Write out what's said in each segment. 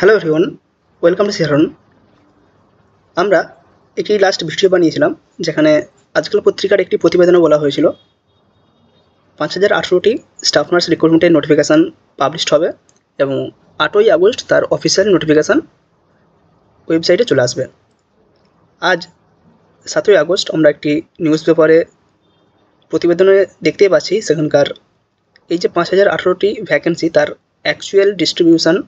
Hello everyone, welcome to শেহারন। আমরা একটি লাস্ট ভিডিও বানিয়েছিলাম যেখানে আজকাল পত্রিকার একটি প্রতিবেদনে বলা হয়েছিল 5018টি স্টাফ নার্স রিক্রুটমেন্টের নোটিফিকেশান পাবলিশড হবে এবং 8ই আগস্ট তার অফিসিয়াল নোটিফিকেশান ওয়েবসাইটে চলে আসবে। আজ 7ই আগস্ট আমরা একটি নিউজ পেপারে প্রতিবেদনে দেখতেই পাচ্ছি সেখানকার এই যে 5018টি ভ্যাকেন্সি তার actual distribution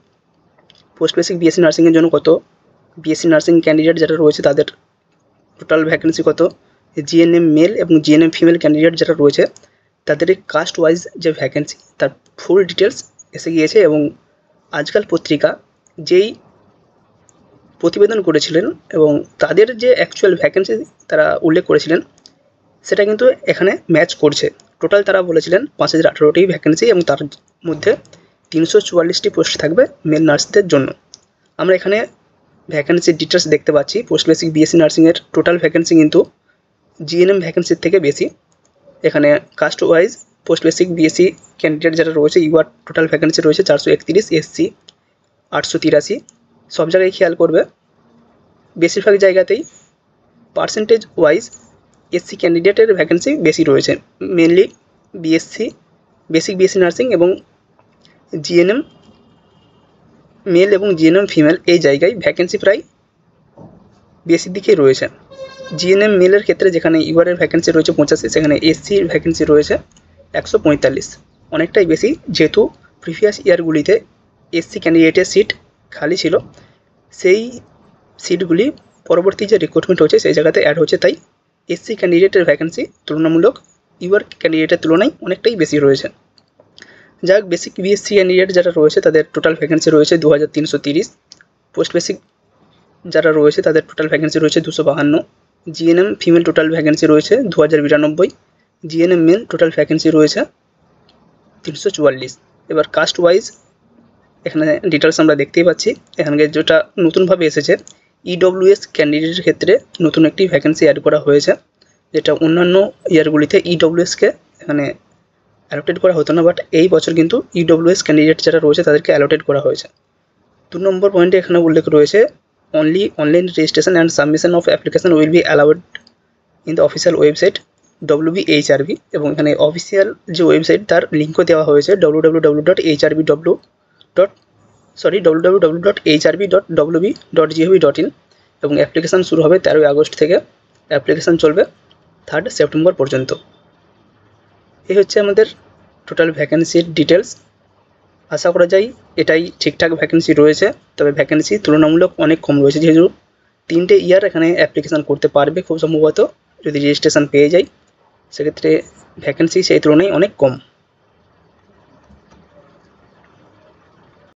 post basic BSc নার্সিংয়ের জন্য কত, বিএসসি নার্সিং ক্যান্ডিডেট যারা রয়েছে তাদের টোটাল ভ্যাকেন্সি কত, জিএনএম মেল এবং জিএনএম ফিমেল ক্যান্ডিডেট যারা রয়েছে তাদের কাস্ট ওয়াইজ যে ভ্যাকেন্সি তার ফুল ডিটেলস এসে গিয়েছে। এবং আজকাল পত্রিকা যেই প্রতিবেদন করেছিলেন এবং তাদের যে অ্যাকচুয়াল ভ্যাকেন্সি তারা উল্লেখ করেছিলেন সেটা কিন্তু এখানে ম্যাচ করছে। টোটাল তারা বলেছিলেন 5018টি ভ্যাকেন্সি এবং তার মধ্যে 344টি পোস্ট থাকবে মেল নার্সদের জন্য। আমরা এখানে ভ্যাকেন্সির ডিটেলস দেখতে পাচ্ছি। পোস্ট বেসিক বিএসসি নার্সিংয়ের টোটাল ভ্যাকেন্সি কিন্তু জিএনএম ভ্যাকেন্সির থেকে বেশি। এখানে caste wise post basic BSc candidate যারা রয়েছে ইউআর টোটাল ভ্যাকেন্সি রয়েছে 431, এসসি 883। সব জায়গায় খেয়াল করবে বেশিরভাগ জায়গাতেই পার্সেন্টেজ ওয়াইজ এসসি ক্যান্ডিডেটের ভ্যাকেন্সি বেশি রয়েছে। Mainly BSc basic BSc nursing এবং জিএনএম মেল এবং জিএনএম ফিমেল এই জায়গায় ভ্যাকেন্সি প্রায় বেশির দিকেই রয়েছে। জিএনএম মেলের ক্ষেত্রে যেখানে ইউআরের ভ্যাকেন্সি রয়েছে 85, সেখানে এসসির ভ্যাকেন্সি রয়েছে 145, অনেকটাই বেশি। যেহেতু প্রিভিয়াস ইয়ারগুলিতে এসসি ক্যান্ডিডেটের সিট খালি ছিল, সেই সিটগুলি পরবর্তী যে রিক্রুটমেন্ট হচ্ছে সেই জায়গাতে অ্যাড হচ্ছে, তাই এসসি ক্যান্ডিডেটের ভ্যাকেন্সি তুলনামূলক ইউআর ক্যান্ডিডেটের তুলনায় অনেকটাই বেশি রয়েছে। যাই হোক, বেসিক বিএসসি ক্যান্ডিডেট যারা রয়েছে তাদের টোটাল ভ্যাকেন্সি রয়েছে 2330। পোস্ট বেসিক যারা রয়েছে তাদের টোটাল ভ্যাকেন্সি রয়েছে 252। জিএনএম ফিমেল টোটাল ভ্যাকেন্সি রয়েছে 2092। জিএনএম মেল টোটাল ভ্যাকেন্সি রয়েছে 344। এবার কাস্ট ওয়াইজ এখানে ডিটেলস আমরা দেখতেই পাচ্ছি। এখানে যেটা নতুনভাবে এসেছে ইডব্লিউএস ক্যান্ডিডেটের ক্ষেত্রে নতুন একটি ভ্যাকেন্সি অ্যাড করা হয়েছে, যেটা অন্যান্য ইয়ারগুলিতে ইডব্লিউএসকে এখানে অ্যালোটেড করা হতো না, বাট এই বছর কিন্তু ইডব্লিউএস ক্যান্ডিডেট যারা রয়েছে তাদেরকে অ্যালোটেড করা হয়েছে। 2 নম্বর পয়েন্টে এখানে উল্লেখ রয়েছে only online registration and submission of application will be allowed in the official website WBHRB। এবং এখানে অফিসিয়াল যে ওয়েবসাইট তার লিঙ্কও দেওয়া হয়েছে www.hrb.wb.gov.in। এবং অ্যাপ্লিকেশান শুরু হবে 13ই আগস্ট থেকে, অ্যাপ্লিকেশান চলবে 3rd সেপ্টেম্বর পর্যন্ত। এই হচ্ছে আমাদের টোটাল ভ্যাকেন্সির ডিটেলস। আশা করা যায় এটাই ঠিকঠাক ভ্যাকেন্সি রয়েছে, তবে ভ্যাকেন্সি তুলনামূলক অনেক কম রয়েছে, যেহেতু 3টে ইয়ার এখানে অ্যাপ্লিকেশান করতে পারবে খুব সম্ভবত যদি রেজিস্ট্রেশন পেয়ে যায়, সেক্ষেত্রে ভ্যাকেন্সি সেই তুলনায় অনেক কম।